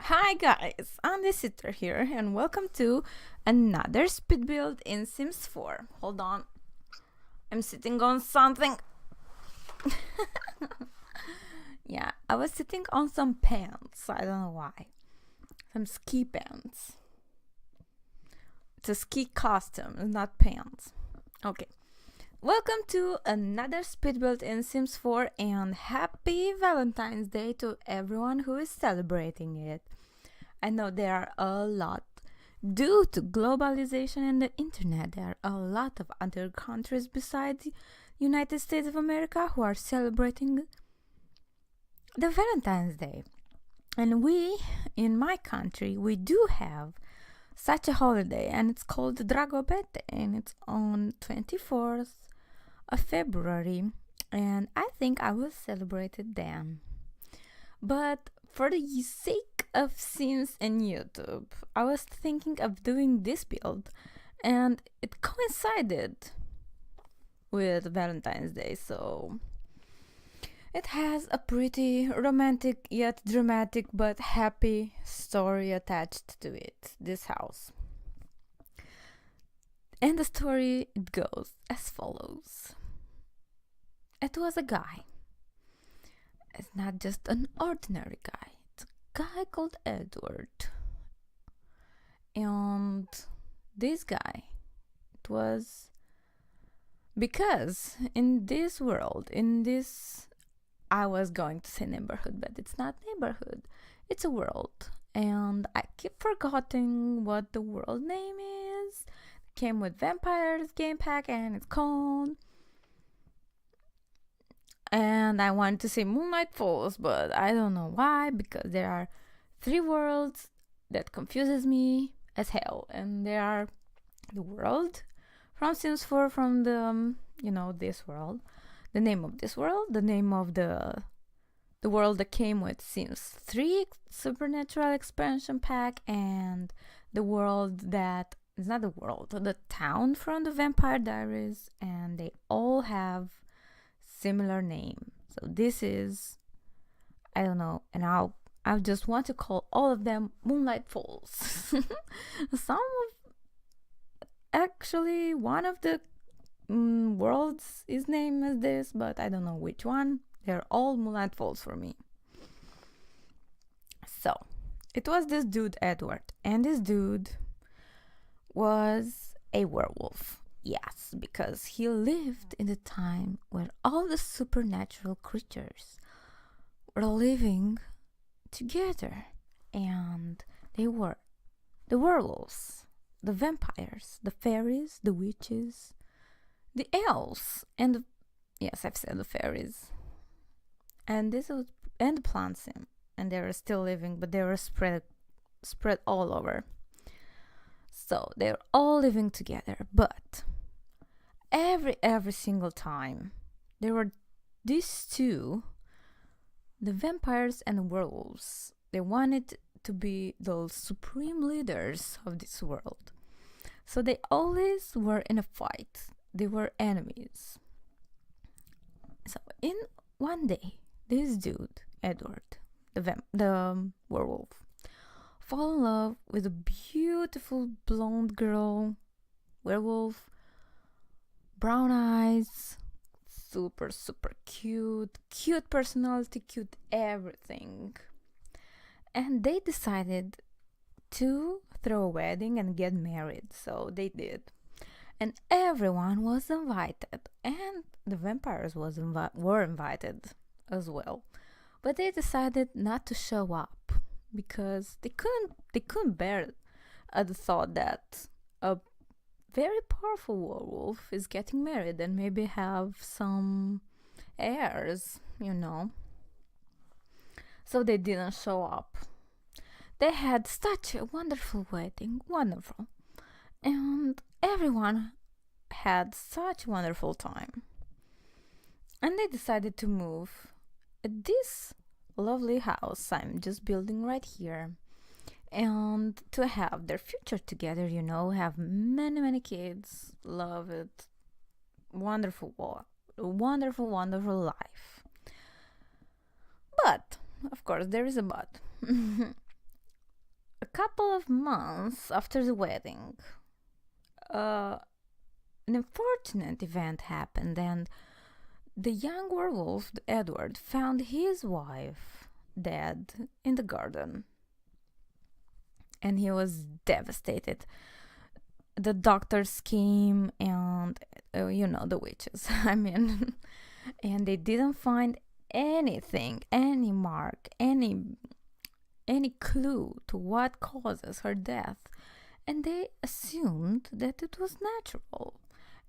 Hi guys, AndySister here and welcome to another speed build in Sims 4. Hold on, I'm sitting on something. Yeah, I was sitting on some pants, I don't know why. Some ski pants. It's a ski costume, it's not pants. Okay. Welcome to another speed build in Sims 4 and happy Valentine's Day to everyone who is celebrating it. I know there are a lot. Due to globalization and the internet, there are a lot of other countries besides the United States of America who are celebrating the Valentine's Day. And we, in my country, we do have such a holiday, and it's called Dragobete, and it's on 24th of February, and I think I will celebrate it then. But for the sake of Sims and YouTube, I was thinking of doing this build, and it coincided with Valentine's Day, so it has a pretty romantic yet dramatic but happy story attached to it, this house. And the story, it goes as follows. It was a guy. It's not just an ordinary guy. It's a guy called Edward. And this guy, it was because in this world, I was going to say neighborhood, but it's not neighborhood. It's a world. And I keep forgetting what the world name is. It came with vampires game pack and it's called. And I wanted to say Moonlight Falls, but I don't know why, because there are 3 worlds that confuses me as hell. And there are the world from Sims 4, from the, this world. The name of this world, the name of the world that came with Sims 3 Supernatural Expansion Pack, and the world that is not the world, the town from the Vampire Diaries, and they all have similar name. So this is, I don't know, and I just want to call all of them Moonlight Falls. Actually, one of the worlds is named as this, but I don't know which one. They're all Moonlight Falls for me. So it was this dude Edward, and this dude was a werewolf. Yes, because he lived in the time where all the supernatural creatures were living together, and they were the werewolves, the vampires, the fairies, the witches, the elves, and yes, I've said the fairies, and the plants, and they were still living, but they were spread all over. So they're all living together, but every single time there were these two, the vampires and the werewolves. They wanted to be those supreme leaders of this world, so they always were in a fight. They were enemies. So in one day, this dude Edward, the werewolf, fall in love with a beautiful blonde girl, werewolf, brown eyes, super cute personality, cute everything. And they decided to throw a wedding and get married, so they did. And everyone was invited, and the vampires were invited as well. But they decided not to show up because they couldn't bear the thought that a very powerful werewolf is getting married and maybe have some heirs, So they didn't show up. They had such a wonderful wedding, wonderful. And everyone had such a wonderful time. And they decided to move at this lovely house I'm just building right here, and to have their future together, have many kids, love it, wonderful life. But of course there is a but. a couple of months after the wedding, an unfortunate event happened, and the young werewolf, Edward, found his wife dead in the garden. And he was devastated. The doctors came and, the witches, I mean, and they didn't find anything, any mark, any clue to what causes her death. And they assumed that it was natural.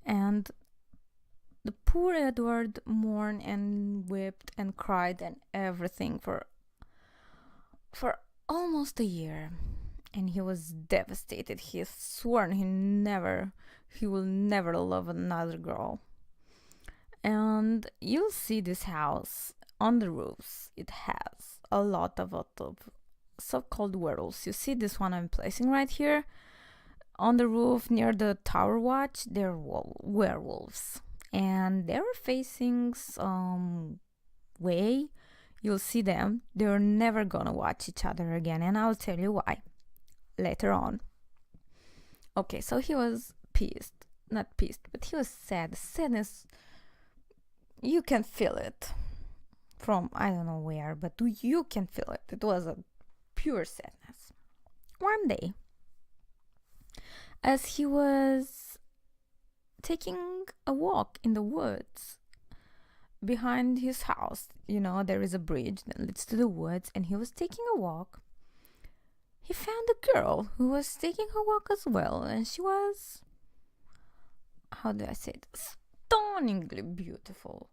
And the poor Edward mourned and wept and cried and everything for almost a year. And he was devastated. He sworn he will never love another girl. And you'll see this house on the roofs. It has a lot of so-called werewolves. You see this one I'm placing right here on the roof near the tower watch. They're werewolves, and they're facing some way. You'll see them. They're never gonna watch each other again, and I'll tell you why later on. Okay, so he was not pissed, but he was sad. Sadness, you can feel it from I don't know where, but you can feel it. It was a pure sadness. One day, as he was taking a walk in the woods behind his house, there is a bridge that leads to the woods, and he was taking a walk. He found a girl who was taking her walk as well, and she was, how do I say it, stunningly beautiful.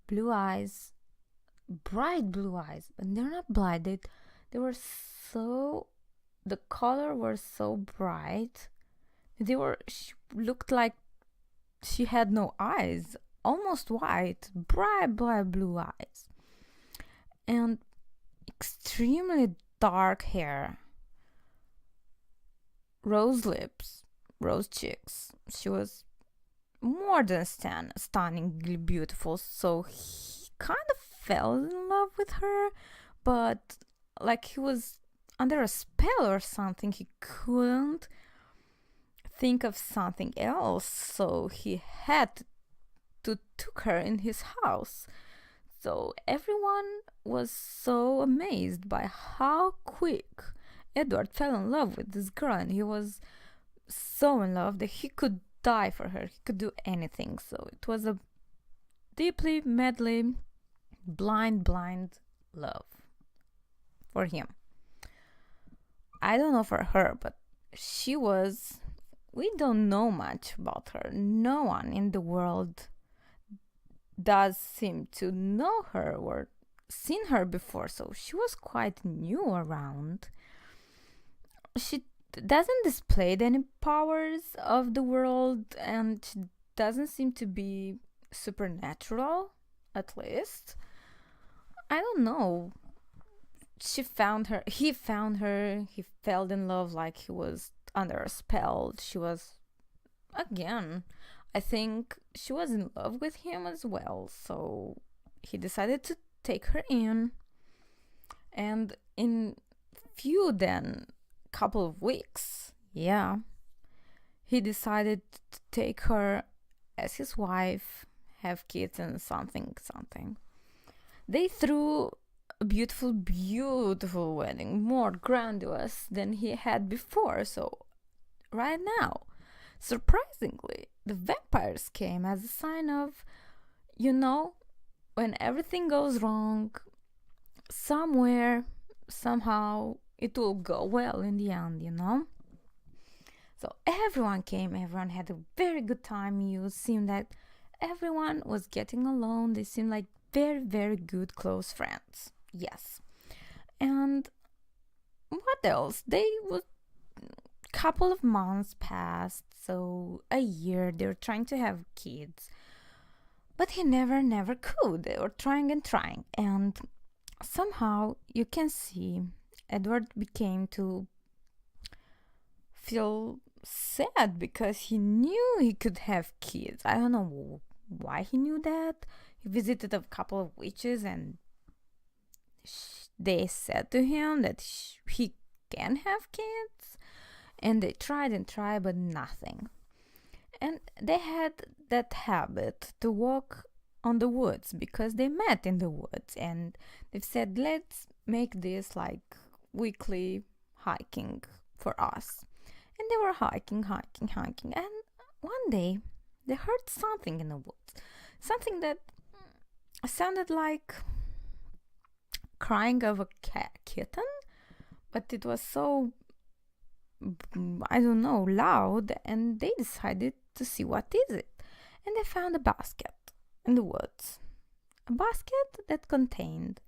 Blue eyes, bright blue eyes, but they're not blind. They were the color was so bright. She looked like she had no eyes, almost white, bright blue eyes, and extremely dark hair. Rose lips, rose cheeks. She was more than stunningly beautiful, so he kind of fell in love with her, but like he was under a spell or something. He couldn't think of something else, so he had to took her in his house. So everyone was so amazed by how quick Edward fell in love with this girl, and he was so in love that he could die for her. He could do anything. So it was a deeply, madly, blind love for him. I don't know for her, but we don't know much about her. No one in the world does seem to know her or seen her before, so she was quite new around. She doesn't display any powers of the world, and she doesn't seem to be supernatural, at least. I don't know. He found her, he fell in love like he was under a spell. She was, again, I think she was in love with him as well, so he decided to take her in, and in couple of weeks, he decided to take her as his wife, have kids, and something. They threw a beautiful wedding, more grandiose than he had before. So right now, surprisingly, the vampires came as a sign of, when everything goes wrong, somewhere, somehow, it will go well in the end, So everyone came, everyone had a very good time. You seemed that everyone was getting along. They seemed like very, very good close friends. Yes. And what else? Couple of months passed, so a year. They were trying to have kids, but he never could. They were trying, and somehow you can see Edward became to feel sad because he knew he could have kids. I don't know why he knew that. He visited a couple of witches, and they said to him that he can have kids. And they tried and tried, but nothing. And they had that habit to walk on the woods because they met in the woods, and they've said, let's make this like weekly hiking for us. And they were hiking, and one day they heard something in the woods, something that sounded like crying of a kitten, but it was so, I don't know, loud, and they decided to see what is it. And they found a basket in the woods, a basket that contained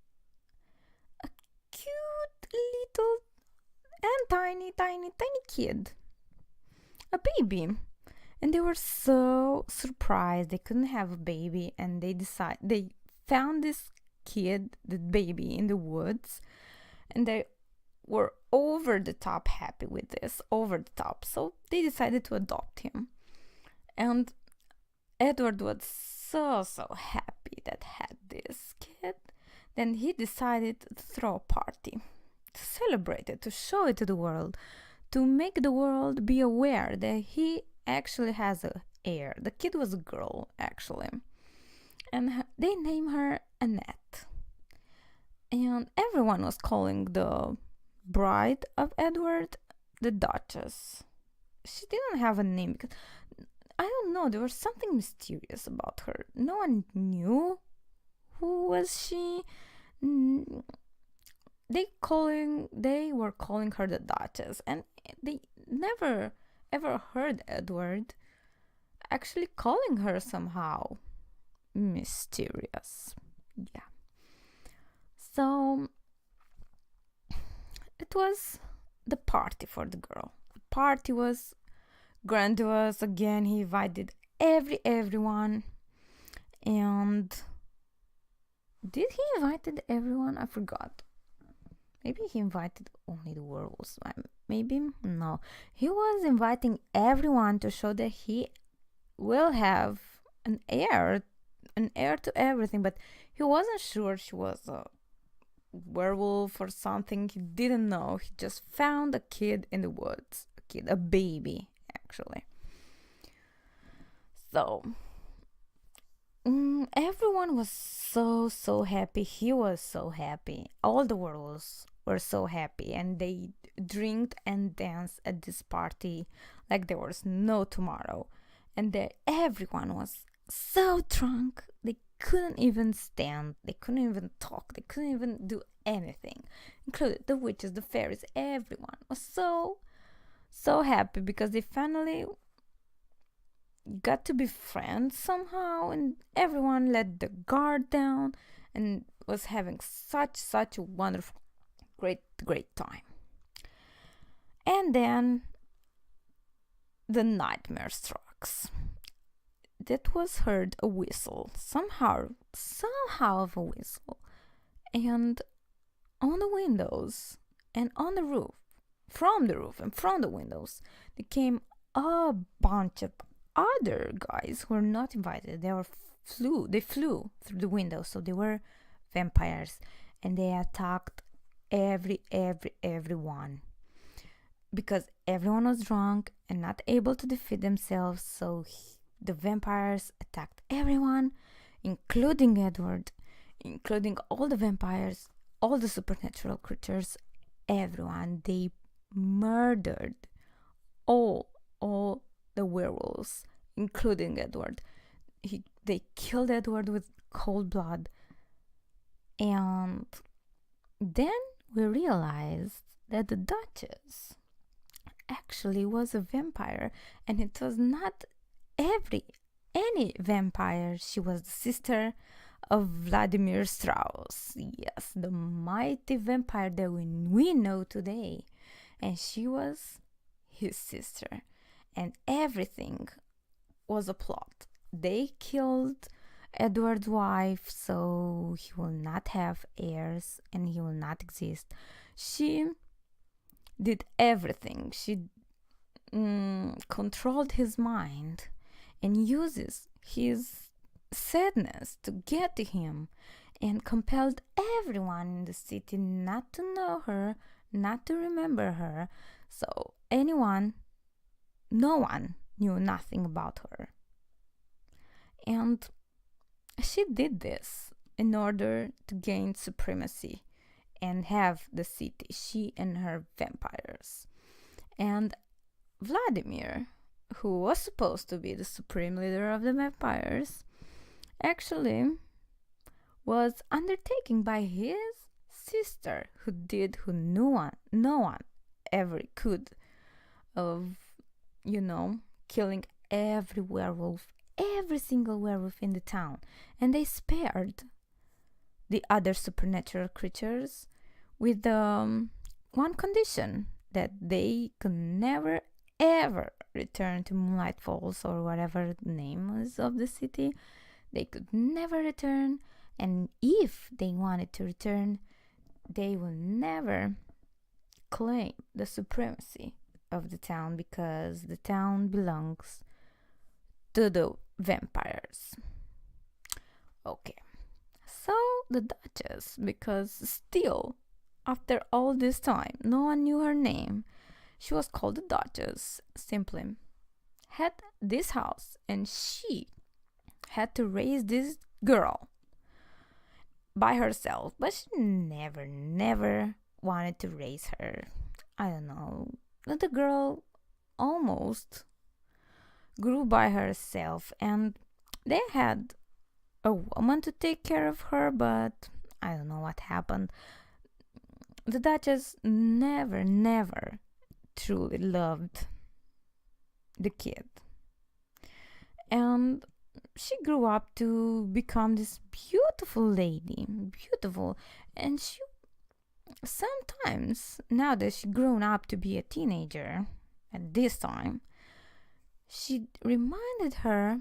a cute little and tiny kid, a baby. And they were so surprised they couldn't have a baby, and they found this kid, the baby, in the woods, and they were over the top happy with this, over the top. So they decided to adopt him. And Edward was so happy that had this kid. Then he decided to throw a party, to celebrate it, to show it to the world, to make the world be aware that he actually has a heir. The kid was a girl, actually. And they named her Annette. And everyone was calling the bride of Edward the Duchess. She didn't have a name because, I don't know, there was something mysterious about her. No one knew who was she. They were calling her the Duchess, and they never ever heard Edward actually calling her somehow mysterious. Yeah. So it was the party for the girl. The party was grandiose. Again, he invited everyone. And did he invited everyone? I forgot. Maybe he invited only the werewolves. Maybe no. He was inviting everyone to show that he will have an heir to everything. But he wasn't sure she was a werewolf or something. He didn't know. He just found a kid in the woods. A baby, actually. So everyone was so happy. He was so happy. All the werewolves were so happy, and they drank and danced at this party like there was no tomorrow. And everyone was so drunk they couldn't even stand, they couldn't even talk, they couldn't even do anything, including the witches, the fairies. Everyone was so happy because they finally got to be friends somehow, and everyone let the guard down and was having such a wonderful, great time. And then the nightmare strikes. That was heard a whistle, somehow of a whistle, and on the windows and on the roof, from the roof and from the windows, there came a bunch of other guys who were not invited. They flew through the window, so they were vampires, and they attacked everyone because everyone was drunk and not able to defeat themselves. So the vampires attacked everyone, including Edward, including all the vampires, all the supernatural creatures, everyone. They murdered all the werewolves, including Edward. They killed Edward with cold blood. And then we realized that the Duchess actually was a vampire, and it was not any vampire. She was the sister of Vladimir Strauss. Yes, the mighty vampire that we know today. And she was his sister. And everything was a plot. They killed Edward's wife, so he will not have heirs and he will not exist. She did everything. She controlled his mind and uses his sadness to get to him. and compelled everyone in the city not to know her, not to remember her. So no one knew nothing about her. And she did this in order to gain supremacy and have the city, she and her vampires. And Vladimir, who was supposed to be the supreme leader of the vampires, actually was undertaken by his sister, who no one ever could, of killing every single werewolf in the town. And they spared the other supernatural creatures with one condition, that they could never ever return to Moonlight Falls, or whatever the name was of the city. They could never return, and if they wanted to return, they will never claim the supremacy of the town, because the town belongs to the vampires. Okay, so the Duchess, because still after all this time no one knew her name, she was called the Duchess, simply had this house, and she had to raise this girl by herself, but she never wanted to raise her. I don't know, the girl almost grew by herself, and they had a woman to take care of her, but I don't know what happened. The Duchess never truly loved the kid, and she grew up to become this beautiful lady, and she sometimes, now that she grown up to be a teenager at this time, she reminded her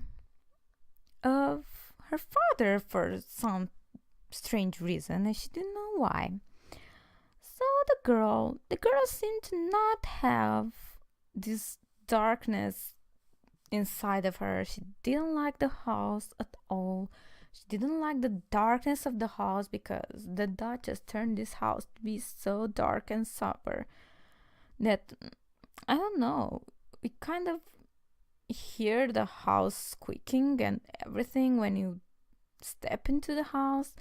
of her father for some strange reason, and she didn't know why. So the girl seemed to not have this darkness inside of her. She didn't like the house at all. She didn't like the darkness of the house, because the Duchess turned this house to be so dark and somber that, I don't know, we kind of hear the house squeaking and everything when you step into the house.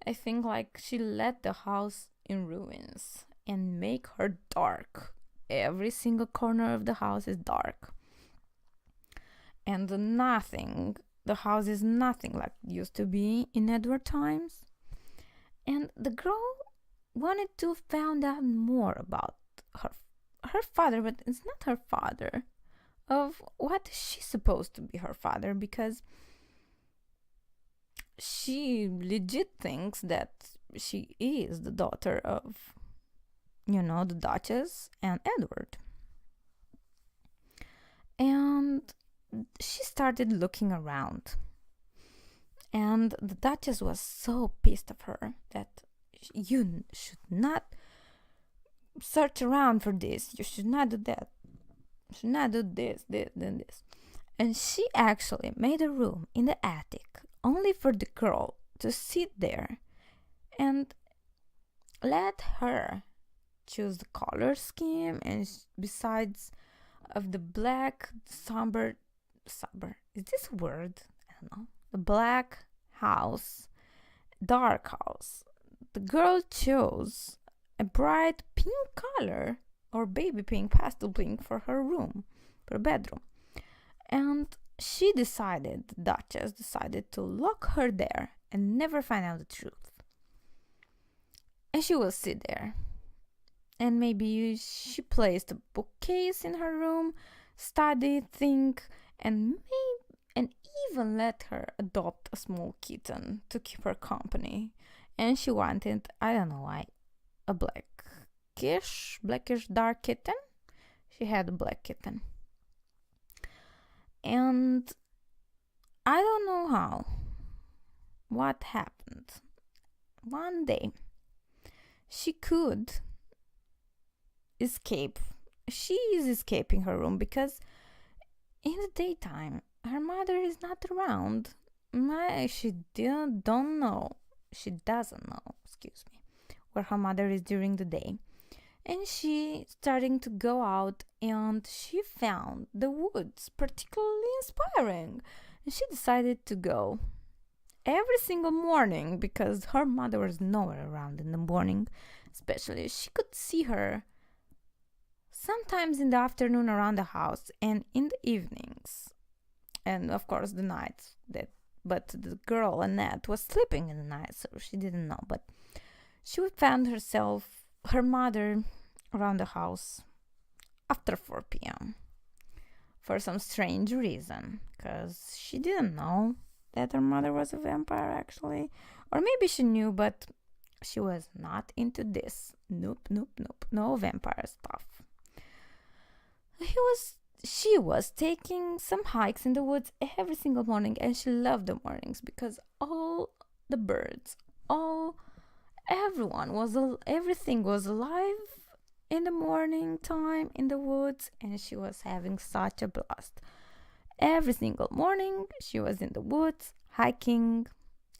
I think like she let the house in ruins and make her dark. Every single corner of the house is dark, and the house is nothing like it used to be in Edward times. And the girl wanted to find out more about her father, but it's not her father. Of what is she supposed to be her father, because she legit thinks that she is the daughter of, the Duchess and Edward. And she started looking around, and the Duchess was so pissed of her that you should not search around for this, you should not do that, you should not do this, and this. And she actually made a room in the attic only for the girl to sit there, and let her choose the color scheme. And besides of the black somber, is this a word? I don't know. The black house, dark house, the girl chose a bright pink color, or baby pink, pastel pink, for her room, for bedroom. And the Duchess decided to lock her there and never find out the truth. And she will sit there, and maybe she placed a bookcase in her room, study, think, and even let her adopt a small kitten to keep her company. And she wanted, I don't know why, a blackish dark kitten. She had a black kitten. And I don't know what happened. One day, she could escape. She is escaping her room, because in the daytime her mother is not around. She don't know she doesn't know, excuse me, where her mother is during the day. And she starting to go out, and she found the woods particularly inspiring. And she decided to go every single morning because her mother was nowhere around in the morning, especially she could see her sometimes in the afternoon around the house and in the evenings, and of course the nights that. But the girl Annette was sleeping in the night, so she didn't know. But she would find her mother around the house after 4 p.m. for some strange reason, because she didn't know that her mother was a vampire actually, or maybe she knew, but she was not into this. Nope, no vampire stuff. She was taking some hikes in the woods every single morning, and she loved the mornings because all the birds, everything was alive in the morning time in the woods, and she was having such a blast. Every single morning she was in the woods hiking,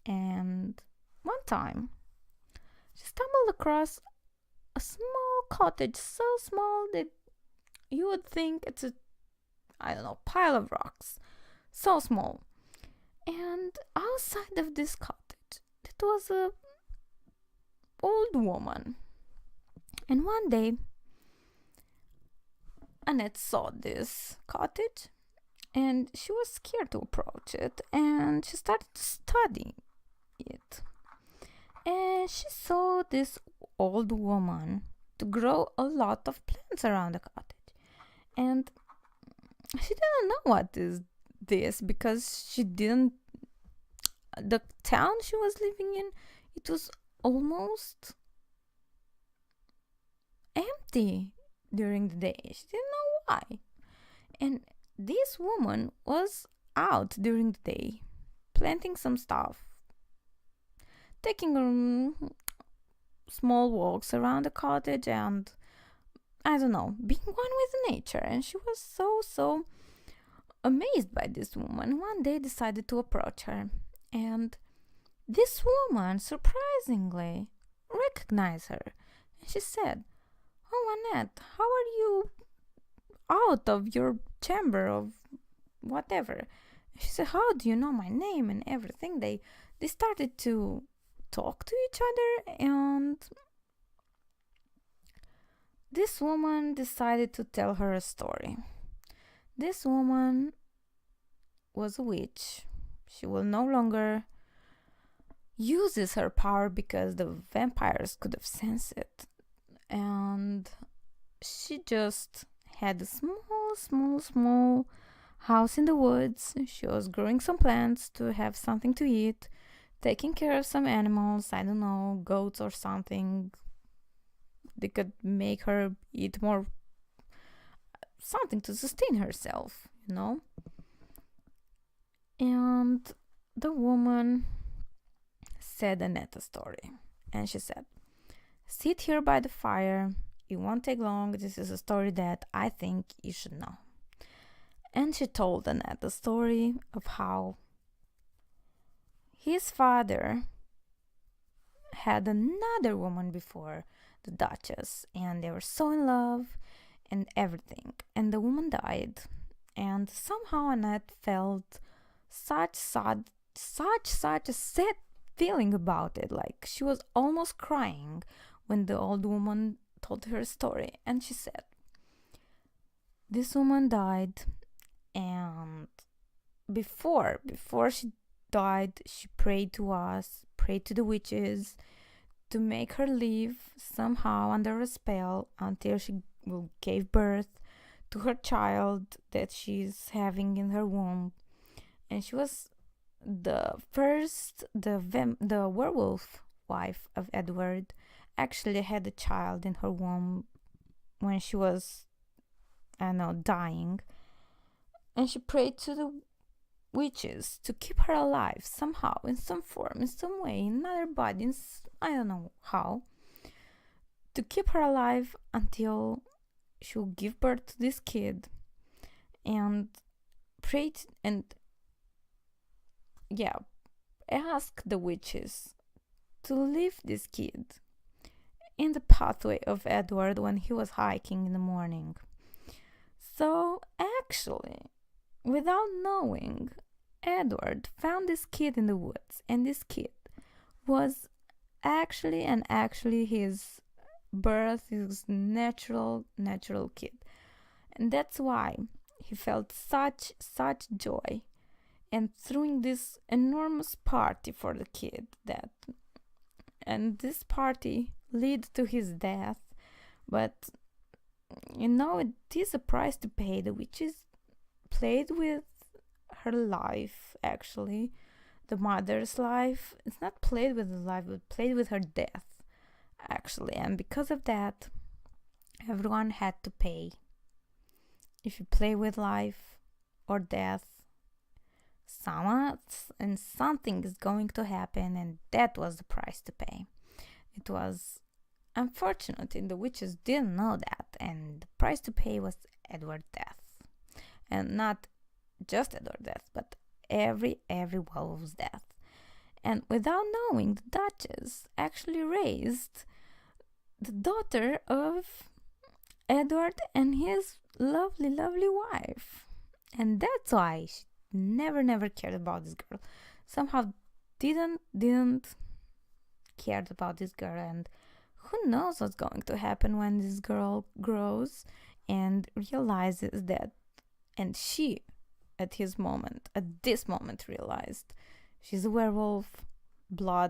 and one time she stumbled across a small cottage, so small that you would think it's a pile of rocks, so small. And outside of this cottage, it was a old woman. And one day, Annette saw this cottage, and she was scared to approach it, and she started to study it. And she saw this old woman to grow a lot of plants around the cottage, and she didn't know what is this because she didn't. The town she was living in, it was almost empty during the day. She didn't know why. And this woman was out during the day, planting some stuff, taking small walks around the cottage, and being one with nature. And she was so amazed by this woman. One day decided to approach her, and this woman surprisingly recognized her. And she said, "Oh, Annette, how are you out of your chamber of whatever?" She said, "How do you know my name and everything?" They started to talk to each other, and this woman decided to tell her a story. This woman was a witch. She will no longer uses her power because the vampires could have sensed it. And she just had a small house in the woods. She was growing some plants to have something to eat, taking care of some animals, goats or something. They could make her eat more, something to sustain herself, And the woman said Annette a story. And she said, "Sit here by the fire. It won't take long. This is a story that I think you should know." And she told Annette the story of how his father had another woman before, the Duchess, and they were so in love and everything. And the woman died, and somehow Annette felt such a sad feeling about it. Like she was almost crying when the old woman told her story. And she said, "This woman died, and before she died, she prayed to us, prayed to the witches, to make her live somehow under a spell until she gave birth to her child that she's having in her womb." And she was the werewolf wife of Edward, actually had a child in her womb when she was, dying. And she prayed to the witches to keep her alive somehow, in some form, in some way, in another body, I don't know how, to keep her alive until she will give birth to this kid. And prayed and asked the witches to leave this kid in the pathway of Edward when he was hiking in the morning. So actually, without knowing, Edward found this kid in the woods, and this kid was actually his birth, his natural kid. And that's why he felt such joy and throwing this enormous party for the kid, and this party led to his death. But it is a price to pay. The witches played with her life, actually. The mother's life. It's not played with the life, but played with her death, actually. And because of that, everyone had to pay. If you play with life or death, something is going to happen, and that was the price to pay. It was unfortunate, and the witches didn't know that, and the price to pay was Edward's death. And not just Edward's death, but every werewolf's death. And without knowing, the Duchess actually raised the daughter of Edward and his lovely wife. And that's why she never cared about this girl. Somehow didn't cared about this girl, and who knows what's going to happen when this girl grows and realizes that, and she at this moment realized she's a werewolf,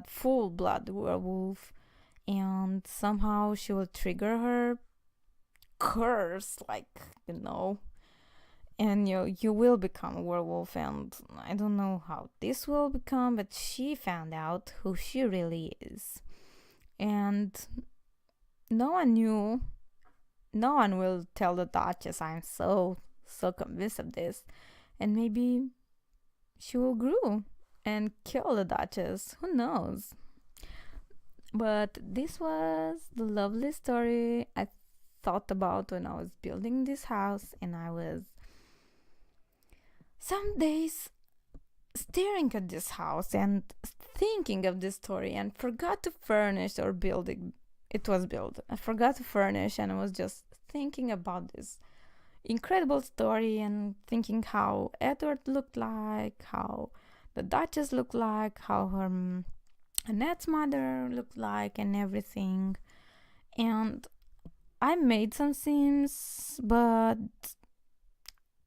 full blood werewolf, and somehow she will trigger her curse, and you will become a werewolf. And I don't know how this will become, but she found out who she really is, and no one will tell the Duchess. I'm so convinced of this, and maybe she will grow and kill the Duchess, who knows. But this was the lovely story I thought about when I was building this house, and I was some days staring at this house and thinking of this story, and forgot to furnish or build it. It was built. I forgot to furnish, and I was just thinking about this incredible story and thinking how Edward looked like, how the Duchess looked like, how her Annette's mother looked like, and everything. And I made some scenes, but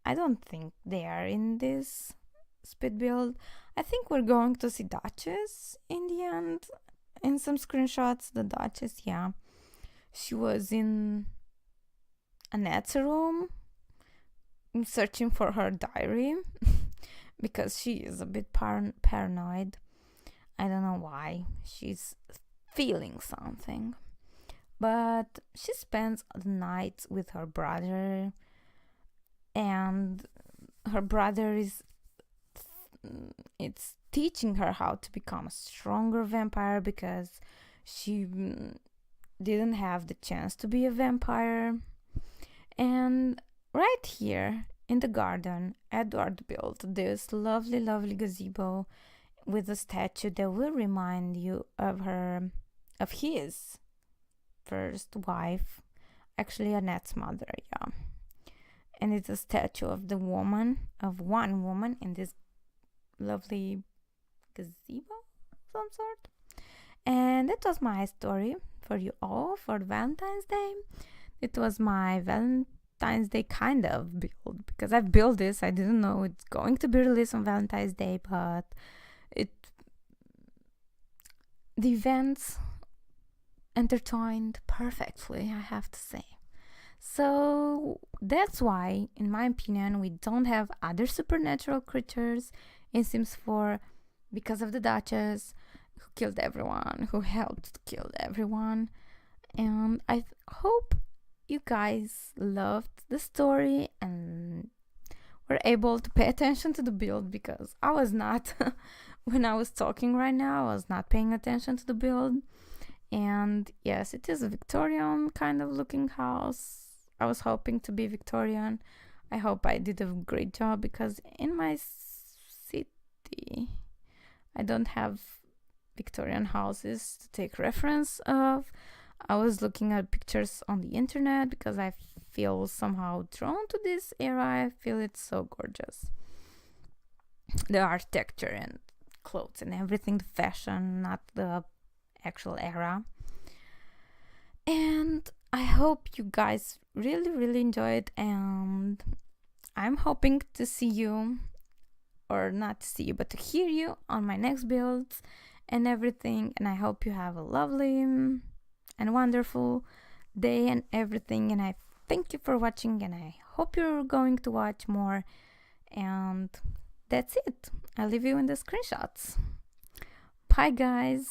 I don't think they are in this speed build. I think we're going to see Duchess in the end. In some screenshots, the Duchess, yeah. She was in Annette's room searching for her diary because she is a bit paranoid. I don't know why. She's feeling something. But she spends the night with her brother, and her brother it's teaching her how to become a stronger vampire, because she didn't have the chance to be a vampire. And right here in the garden, Edward built this lovely gazebo with a statue that will remind you of his first wife, actually Annette's mother, yeah. And it's a statue of one woman in this lovely gazebo of some sort. And that was my story for you all for Valentine's Day. It was my Valentine's Day kind of build, because I've built this. I didn't know it's going to be released on Valentine's Day, but the events intertwined perfectly, I have to say. So that's why, in my opinion, we don't have other supernatural creatures in Sims 4, because of the Duchess, who killed everyone, who helped kill everyone. And I hope you guys loved the story and were able to pay attention to the build, because I was not. When I was talking right now, I was not paying attention to the build. And yes, it is a Victorian kind of looking house. I was hoping to be Victorian. I hope I did a great job, because in my city I don't have Victorian houses to take reference of. I was looking at pictures on the internet because I feel somehow drawn to this era. I feel it's so gorgeous. The architecture and clothes and everything, the fashion, not the actual era. And I hope you guys really enjoyed, and I'm hoping to see you, or not to see you, but to hear you on my next builds and everything. And I hope you have a lovely and wonderful day and everything. And I thank you for watching, and I hope you're going to watch more. And that's it. I'll leave you in the screenshots. Bye, guys.